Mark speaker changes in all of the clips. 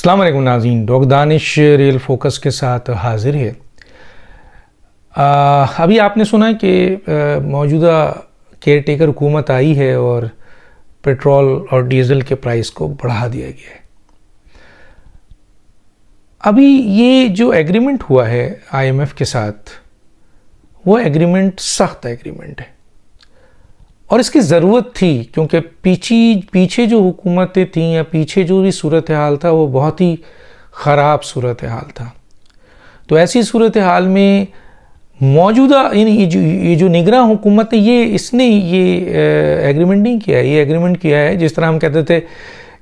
Speaker 1: अस्सलाम वालेकुम नाज़रीन, डॉक्टर दानिश रियल फोकस के साथ हाजिर है। अभी आपने सुना कि मौजूदा केयर टेकर हुकूमत आई है और पेट्रोल और डीज़ल के प्राइस को बढ़ा दिया गया है। अभी ये जो एग्रीमेंट हुआ है आईएमएफ के साथ, वो एग्रीमेंट सख्त एग्रीमेंट है और इसकी ज़रूरत थी, क्योंकि पीछे जो हुकूमतें थीं या पीछे जो भी सूरत हाल था वो बहुत ही ख़राब सूरत हाल था। तो ऐसी सूरत हाल में मौजूदा ये जो निगरान हुकूमत है इसने एग्रीमेंट नहीं किया है। ये एग्रीमेंट किया है जिस तरह हम कहते थे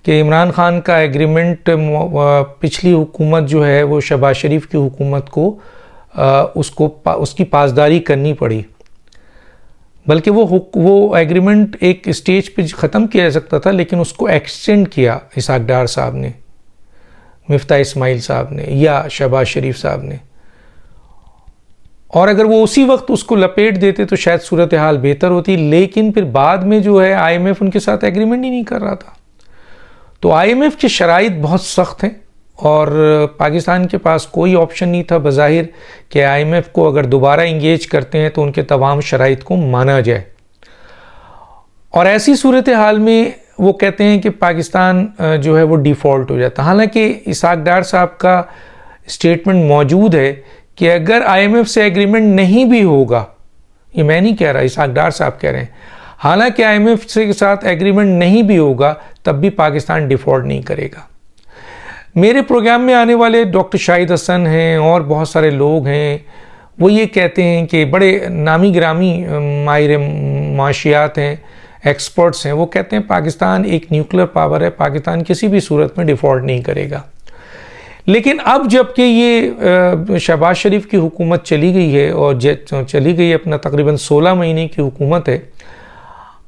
Speaker 1: कि इमरान खान का एग्रीमेंट पिछली हुकूमत जो है वो शहबाज शरीफ की हुकूमत को उसकी पासदारी करनी पड़ी, बल्कि वो एग्रीमेंट एक स्टेज पे ख़त्म किया जा सकता था, लेकिन उसको एक्सटेंड किया इसहाक डार साहब ने, मिफ्ताह इस्माइल साहब ने या शहबाज शरीफ साहब ने। और अगर वो उसी वक्त उसको लपेट देते तो शायद सूरत हाल बेहतर होती, लेकिन फिर बाद में जो है आईएमएफ उनके साथ एग्रीमेंट ही नहीं कर रहा था। तो आईएमएफ की शराइत बहुत सख्त हैं और पाकिस्तान के पास कोई ऑप्शन नहीं था बज़ाहिर कि आईएमएफ को अगर दोबारा इंगेज करते हैं तो उनके तमाम शराइत को माना जाए। और ऐसी सूरत हाल में वो कहते हैं कि पाकिस्तान जो है वो डिफ़ॉल्ट हो जाता। हालांकि इसहाक डार साहब का स्टेटमेंट मौजूद है कि अगर आईएमएफ से एग्रीमेंट नहीं भी होगा, ये मैं नहीं कह रहा, इसहाक डार साहब कह रहे हैं, हालांकि आईएमएफ के साथ एग्रीमेंट नहीं भी होगा तब भी पाकिस्तान डिफ़ॉल्ट नहीं करेगा। मेरे प्रोग्राम में आने वाले डॉक्टर शाहिद हसन हैं और बहुत सारे लोग हैं, वो ये कहते हैं कि बड़े नामी गिरामी माहिर माशियात हैं, एक्सपर्ट्स हैं, वो कहते हैं पाकिस्तान एक न्यूक्लियर पावर है, पाकिस्तान किसी भी सूरत में डिफ़ॉल्ट नहीं करेगा। लेकिन अब जबकि ये शहबाज शरीफ की हुकूमत चली गई है और चली गई अपना तकरीबन 16 महीने की हुकूमत है,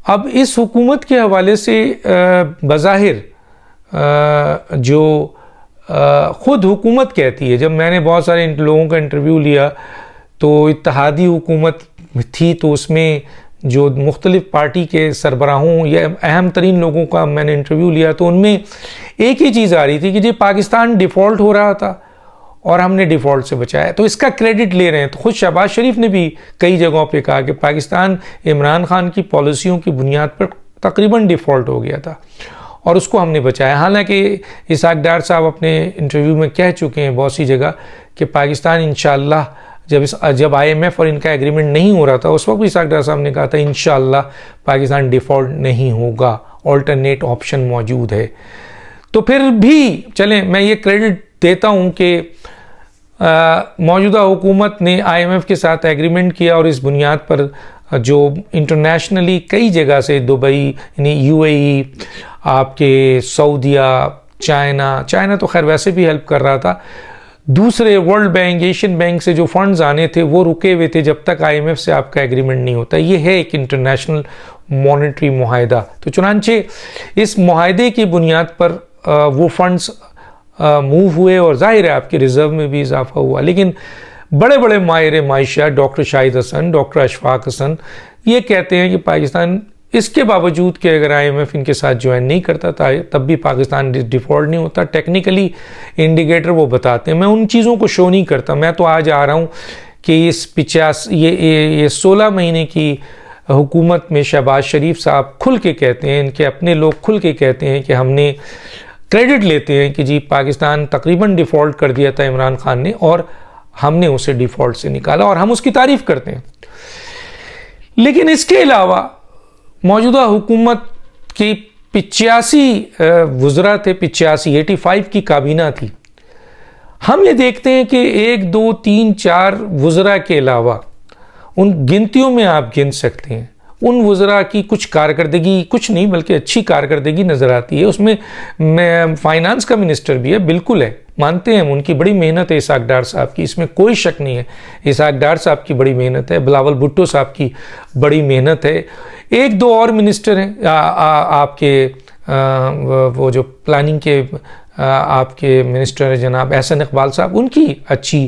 Speaker 1: अब इस हुकूमत के हवाले से बज़ाहिर जो ख़ुद हुकूमत कहती है, जब मैंने बहुत सारे लोगों का इंटरव्यू लिया तो इत्तेहादी हुकूमत थी, तो उसमें जो मुख्तलिफ़ पार्टी के सरबराहों या अहम तरीन लोगों का मैंने इंटरव्यू लिया तो उनमें एक ही चीज़ आ रही थी कि जी पाकिस्तान डिफ़ॉल्ट हो रहा था और हमने डिफ़ॉल्ट से बचाया। तो इसका क्रेडिट ले रहे हैं। तो खुद शहबाज शरीफ ने भी कई जगहों पे कहा कि पाकिस्तान इमरान खान की पॉलिसियों की बुनियाद पर तकरीबन डिफ़ॉल्ट हो गया था और उसको हमने बचाया। हालांकि इसहाक डार साहब अपने इंटरव्यू में कह चुके हैं बहुत सी जगह कि पाकिस्तान इंशाअल्लाह, जब आईएमएफ और इनका एग्रीमेंट नहीं हो रहा था उस वक्त भी इसहाक डार साहब ने कहा था इंशाअल्लाह पाकिस्तान डिफ़ॉल्ट नहीं होगा, ऑल्टरनेट ऑप्शन मौजूद है। तो फिर भी चलें, मैं ये क्रेडिट देता हूँ कि मौजूदा हुकूमत ने आईएमएफ के साथ एग्रीमेंट किया और इस बुनियाद पर जो इंटरनेशनली कई जगह से दुबई यानी यूएई, आपके सऊदिया, चाइना तो खैर वैसे भी हेल्प कर रहा था, दूसरे वर्ल्ड बैंक, एशियन बैंक से जो फंड्स आने थे वो रुके हुए थे जब तक आईएमएफ से आपका एग्रीमेंट नहीं होता। ये है एक इंटरनेशनल मॉनेटरी मुआहदा। तो चुनांचे इस मुआहदे की बुनियाद पर वो फंड्स मूव हुए और जाहिर है आपके रिज़र्व में भी इजाफा हुआ। लेकिन बड़े बड़े माहिर माशियात डॉक्टर शाहिद हसन, डॉक्टर अशफाक हसन ये कहते हैं कि पाकिस्तान इसके बावजूद कि अगर आईएमएफ इनके साथ ज्वाइन नहीं करता था तब भी पाकिस्तान डिफ़ॉल्ट नहीं होता। टेक्निकली इंडिकेटर वो बताते हैं, मैं उन चीज़ों को शो नहीं करता। मैं तो आज आ रहा हूँ कि इस 16 महीने की हुकूमत में शहबाज शरीफ साहब खुल के कहते हैं, इनके अपने लोग खुल के कहते हैं कि हमने क्रेडिट लेते हैं कि जी पाकिस्तान तकरीबन डिफ़ॉल्ट कर दिया था इमरान खान ने और हमने उसे डिफ़ॉल्ट से निकाला और हम उसकी तारीफ़ करते हैं। लेकिन इसके अलावा मौजूदा हुकूमत की 85 वज़रा थे, 85 की काबीना थी। हम ये देखते हैं कि 1 2 3 4 वज़रा के अलावा उन गिनतियों में आप गिन सकते हैं उन वज़रा की कुछ कारकर्दगी, कुछ नहीं बल्कि अच्छी कारकर्दगी नज़र आती है। उसमें फाइनेंस का मिनिस्टर भी है, बिल्कुल है, मानते हैं उनकी बड़ी मेहनत है इसहाक डार साहब की, इसमें कोई शक नहीं है। इसहाक डार साहब की बड़ी मेहनत है, बिलावल भुट्टो साहब की बड़ी मेहनत है, 1 2 और मिनिस्टर हैं आपके वो जो प्लानिंग के आपके मिनिस्टर हैं जनाब एहसन इकबाल साहब, उनकी अच्छी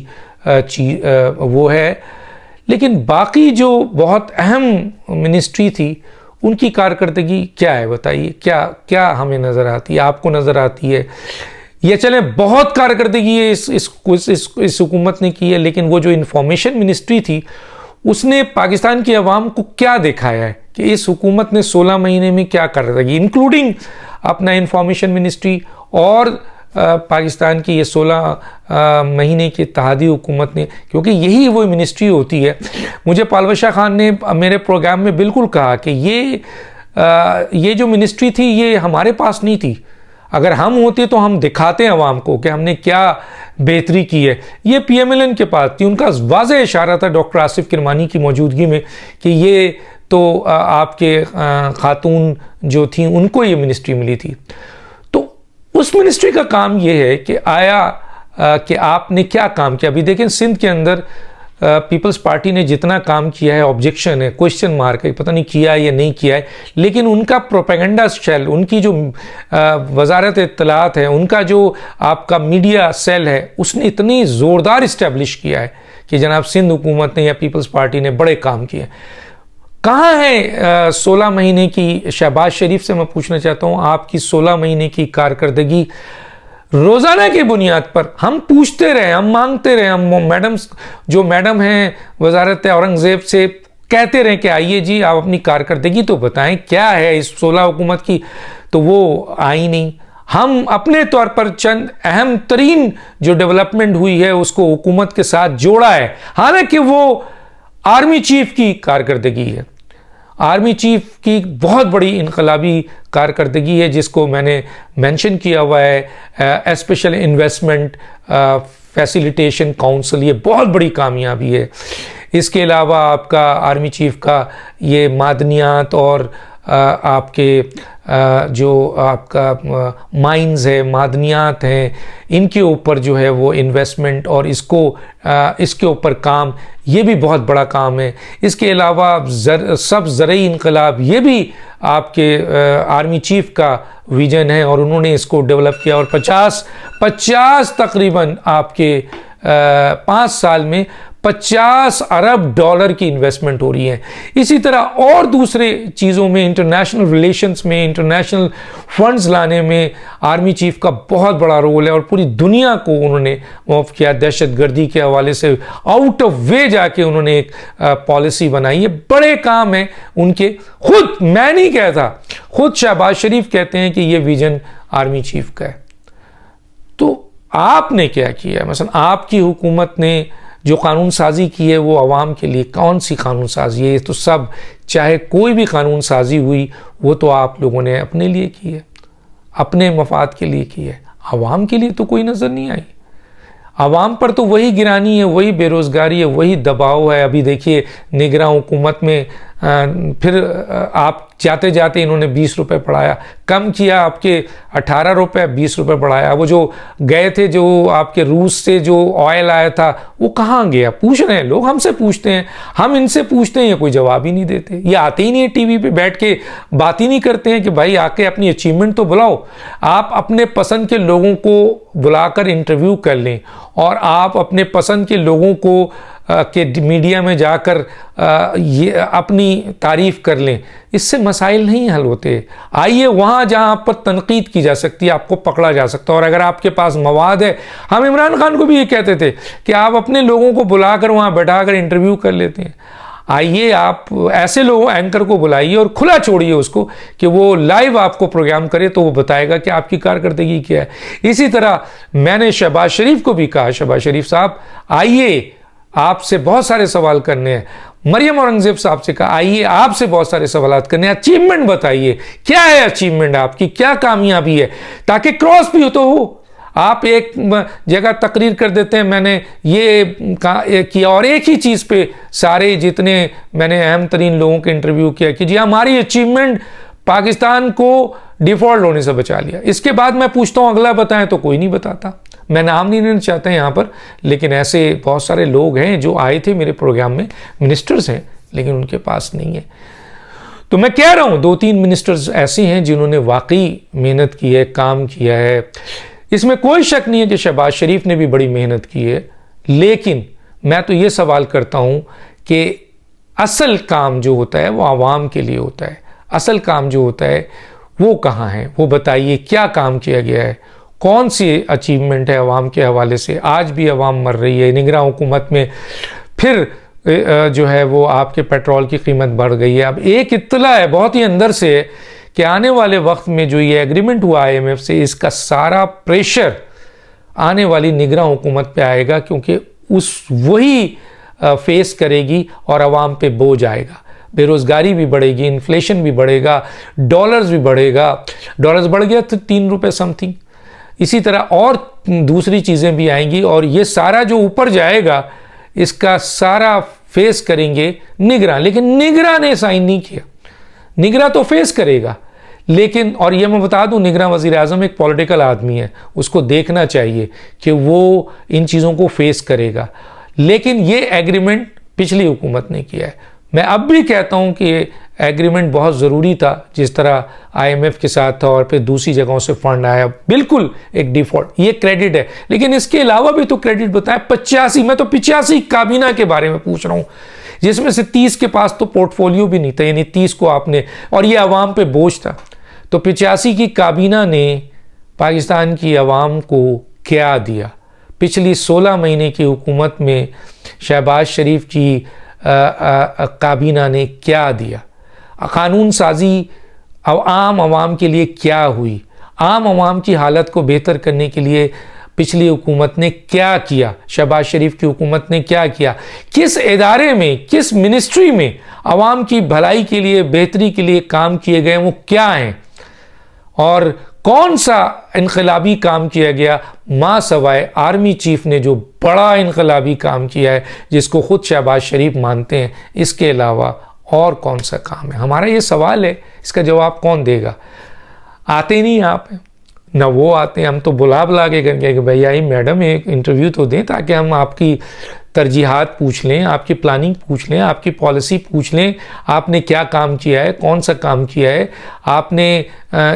Speaker 1: वो है। लेकिन बाकी जो बहुत अहम मिनिस्ट्री थी उनकी कारकर्दगी क्या है बताइए, क्या हमें नज़र आती है, आपको नज़र आती है? ये चले बहुत कारकर्दगी है इस हुकूमत ने की है, लेकिन वो जो इंफॉर्मेशन मिनिस्ट्री थी उसने पाकिस्तान की आवाम को क्या दिखाया है कि इस हुकूमत ने 16 महीने में क्या कर रही, इंक्लूडिंग अपना इंफॉर्मेशन मिनिस्ट्री और पाकिस्तान की ये 16 महीने की इत्तेहादी हुकूमत ने, क्योंकि यही वो मिनिस्ट्री होती है। मुझे पालवशा खान ने मेरे प्रोग्राम में बिल्कुल कहा कि ये जो मिनिस्ट्री थी ये हमारे पास नहीं थी, अगर हम होते तो हम दिखाते हैं अवाम को कि हमने क्या बेहतरी की है। ये PMLN के पास थी, उनका वाज़ेह इशारा था डॉक्टर आसिफ किरमानी की मौजूदगी में कि ये तो आपके खातून जो थी उनको ये मिनिस्ट्री मिली थी। तो उस मिनिस्ट्री का काम ये है कि कि आपने क्या काम किया। अभी देखें सिंध के अंदर पीपल्स पार्टी ने जितना काम किया है, ऑब्जेक्शन है, क्वेश्चन मार्क है, पता नहीं किया है या नहीं किया है, लेकिन उनका प्रोपेगेंडा सेल, उनकी जो वजारत इत्तलात है, उनका जो आपका मीडिया सेल है, उसने इतनी ज़ोरदार इस्टेब्लिश किया है कि जनाब सिंध हुकूमत ने या पीपल्स पार्टी ने बड़े काम किए। कहाँ है 16 महीने की, शहबाज शरीफ से मैं पूछना चाहता हूँ, आपकी 16 महीने की कारकर्दगी रोज़ाना की बुनियाद पर हम पूछते रहे, हम मांगते रहे, हम मैडम हैं वजारत औरंगज़ेब से कहते रहे कि आइए जी आप अपनी कारकर्दगी तो बताएं क्या है इस 16 हुकूमत की, तो वो आई नहीं। हम अपने तौर पर चंद अहम तरीन जो डेवलपमेंट हुई है उसको हुकूमत के साथ जोड़ा है, हालांकि वो आर्मी चीफ की कारकर्दगी है। आर्मी चीफ की बहुत बड़ी इनकलाबी कारकर्दगी है जिसको मैंने मेंशन किया हुआ है। स्पेशल इन्वेस्टमेंट फैसिलिटेशन काउंसिल, ये बहुत बड़ी कामयाबी है। इसके अलावा आपका आर्मी चीफ का ये मादनियात और आपके जो आपका माइंस है, मादनियात हैं, इनके ऊपर जो है वो इन्वेस्टमेंट और इसके ऊपर काम, ये भी बहुत बड़ा काम है। इसके अलावा सब ज़रई इनकलाब, ये भी आपके आर्मी चीफ का विजन है और उन्होंने इसको डेवलप किया और 50 तकरीबन आपके 5 साल में 50 अरब डॉलर की इन्वेस्टमेंट हो रही है। इसी तरह और दूसरे चीज़ों में, इंटरनेशनल रिलेशंस में, इंटरनेशनल फंड्स लाने में आर्मी चीफ का बहुत बड़ा रोल है और पूरी दुनिया को उन्होंने मुआफ़ किया। दहशतगर्दी के हवाले से आउट ऑफ वे जाके उन्होंने एक पॉलिसी बनाई है। बड़े काम है उनके, खुद मैं नहीं कहता, खुद शहबाज शरीफ कहते हैं कि ये विजन आर्मी चीफ का है। तो आपने क्या किया? मसलन आपकी हुकूमत ने जो कानून साजी की है वो आवाम के लिए कौन सी कानून साजी है? तो सब, चाहे कोई भी कानून साजी हुई वो तो आप लोगों ने अपने लिए की है, अपने मफाद के लिए की है, आवाम के लिए तो कोई नज़र नहीं आई। आवाम पर तो वही गिरानी है, वही बेरोज़गारी है, वही दबाव है। अभी देखिए निगरां हुकूमत में फिर आप जाते जाते इन्होंने 20 रुपये बढ़ाया, कम किया, आपके 18 रुपये 20 रुपये बढ़ाया। वो जो गए थे, जो आपके रूस से जो ऑयल आया था वो कहाँ गया? पूछ रहे हैं लोग, हमसे पूछते हैं, हम इनसे पूछते हैं, ये कोई जवाब ही नहीं देते। ये आते ही नहीं है टीवी पे बैठ के, बात ही नहीं करते हैं कि भाई आके अपनी अचीवमेंट तो बुलाओ। आप अपने पसंद के लोगों को बुलाकर इंटरव्यू कर लें और आप अपने पसंद के लोगों को के मीडिया में जाकर ये अपनी तारीफ़ कर लें, इससे मसाइल नहीं हल होते। आइए वहाँ जहाँ आप पर तनकीद की जा सकती है, आपको पकड़ा जा सकता है, और अगर आपके पास मवाद है, हम इमरान खान को भी ये कहते थे कि आप अपने लोगों को बुलाकर वहाँ बैठाकर इंटरव्यू कर लेते हैं। आइए आप ऐसे लोगों एंकर को बुलाइए और खुला छोड़िए उसको कि वो लाइव आपको प्रोग्राम करे, तो वो बताएगा कि आपकी कारकर्दगी क्या है। इसी तरह मैंने शहबाज शरीफ को भी कहा, शहबाज शरीफ साहब आइए, आपसे बहुत सारे सवाल करने हैं। मरियम औरंगज़ेब साहब से कहा आइए, आपसे बहुत सारे सवाल करने हैं, अचीवमेंट बताइए, क्या है अचीवमेंट आपकी, क्या कामयाबी है, ताकि क्रॉस भी तो हो। आप एक जगह तकरीर कर देते हैं मैंने ये किया, और एक ही चीज़ पे सारे जितने मैंने अहम तरीन लोगों के इंटरव्यू किया कि जी हमारी अचीवमेंट पाकिस्तान को डिफ़ॉल्ट होने से बचा लिया। इसके बाद मैं पूछता हूँ अगला बताएं, तो कोई नहीं बताता। मैं नाम नहीं लेना चाहता यहाँ पर, लेकिन ऐसे बहुत सारे लोग हैं जो आए थे मेरे प्रोग्राम में, मिनिस्टर्स हैं, लेकिन उनके पास नहीं है। तो मैं कह रहा हूँ 2-3 मिनिस्टर्स ऐसे हैं जिन्होंने वाकई मेहनत की है, काम किया है। इसमें कोई शक नहीं है कि शहबाज शरीफ ने भी बड़ी मेहनत की है, लेकिन मैं तो ये सवाल करता हूँ कि असल काम जो होता है वो आवाम के लिए होता है। असल काम जो होता है वो कहाँ है, वो बताइए, क्या काम किया गया है, कौन सी अचीवमेंट है अवाम के हवाले से? आज भी अवाम मर रही है। निगरां हुकूमत में फिर जो है वो आपके पेट्रोल की कीमत बढ़ गई है। अब एक इत्तला है बहुत ही अंदर से कि आने वाले वक्त में जो ये एग्रीमेंट हुआ IMF से, इसका सारा प्रेशर आने वाली निगरां हुकूमत पे आएगा, क्योंकि वही फेस करेगी और अवाम पे बोझ आएगा। बेरोज़गारी भी बढ़ेगी, इन्फ्लेशन भी बढ़ेगा, डॉलर्स भी बढ़ेगा। डॉलर्स बढ़ गया तो 3 रुपये समथिंग। इसी तरह और दूसरी चीज़ें भी आएंगी, और ये सारा जो ऊपर जाएगा इसका सारा फेस करेंगे निगरां। लेकिन निगरां ने साइन नहीं किया। निगरां तो फेस करेगा, लेकिन और ये मैं बता दूं, निगरां वज़ीर आज़म एक पॉलिटिकल आदमी है, उसको देखना चाहिए कि वो इन चीज़ों को फेस करेगा। लेकिन ये एग्रीमेंट पिछली हुकूमत ने किया है। मैं अब भी कहता हूं कि एग्रीमेंट बहुत ज़रूरी था, जिस तरह IMF के साथ था और फिर दूसरी जगहों से फंड आया, बिल्कुल एक डिफ़ॉल्ट, ये क्रेडिट है। लेकिन इसके अलावा भी तो क्रेडिट बताएं। 85, मैं तो 85 काबीना के बारे में पूछ रहा हूँ, जिसमें से 30 के पास तो पोर्टफोलियो भी नहीं था, यानी 30 को आपने, और ये अवाम पे बोझ था। तो 85 की काबीना ने पाकिस्तान की अवाम को क्या दिया? पिछली 16 महीने की हुकूमत में शहबाज शरीफ की काबीना ने क्या दिया? कानून साजी आम आवाम के लिए क्या हुई? आम आवाम की हालत को बेहतर करने के लिए पिछली हुकूमत ने क्या किया? शहबाज शरीफ की हुकूमत ने क्या किया? किस इदारे में, किस मिनिस्ट्री में आवाम की भलाई के लिए, बेहतरी के लिए काम किए गए, वो क्या हैं? और कौन सा इनकलाबी काम किया गया? माँ सवाए आर्मी चीफ ने जो बड़ा इनकलाबी काम किया है, जिसको खुद शहबाज शरीफ मानते हैं, इसके अलावा और कौन सा काम है? हमारा ये सवाल है, इसका जवाब कौन देगा? आते नहीं आप, ना वो आते हैं। हम तो बुला के करेंगे कि भैया ये मैडम एक इंटरव्यू तो दें, ताकि हम आपकी तरजीहात पूछ लें, आपकी प्लानिंग पूछ लें, आपकी पॉलिसी पूछ लें, आपने क्या काम किया है, कौन सा काम किया है, आपने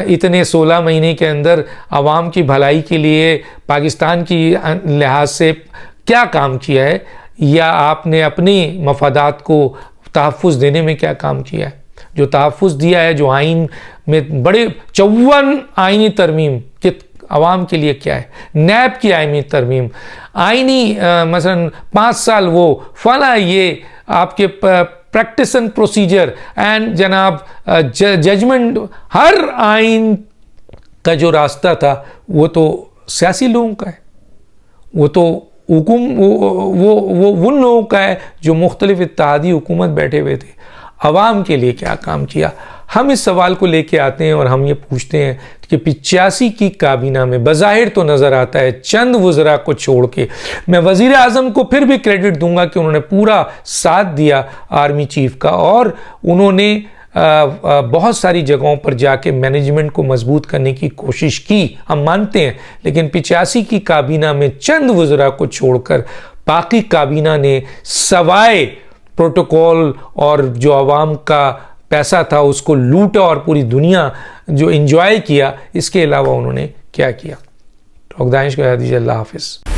Speaker 1: इतने 16 महीने के अंदर आवाम की भलाई के लिए पाकिस्तान की लिहाज से क्या काम किया है, या आपने अपने मफादात को तहफ़्फ़ुज़ देने में क्या काम किया है? जो तहफ़्फ़ुज़ दिया है, जो आइन में बड़े 54 आइनी तरमीम के अवाम के लिए क्या है? नैब की आइनी तरमीम, आइनी मसलन 5 साल वो फला, ये आपके प्रैक्टिस एंड प्रोसीजर एंड जनाब जजमेंट, हर आइन का जो रास्ता था वो तो सियासी लोगों का है, वो तो हुकुम वो उन लोगों का है जो मुख्तलिफ इत्तेहादी हुकूमत बैठे हुए थे। अवाम के लिए क्या काम किया? हम इस सवाल को लेके आते हैं और हम ये पूछते हैं कि 85 की काबीना में बज़ाहिर तो नज़र आता है, चंद वज़रा को छोड़ के, मैं वज़ीर आज़म को फिर भी क्रेडिट दूंगा कि उन्होंने पूरा साथ दिया आर्मी चीफ का, और उन्होंने बहुत सारी जगहों पर जाके मैनेजमेंट को मजबूत करने की कोशिश की, हम मानते हैं। लेकिन 85 की काबीना में चंद वज़रा को छोड़कर बाकी काबीना ने सवाए प्रोटोकॉल और जो आवाम का पैसा था उसको लूटा और पूरी दुनिया जो एंजॉय किया, इसके अलावा उन्होंने क्या किया? तो दानिश को याद दीजिए। अल्लाह हाफिज़।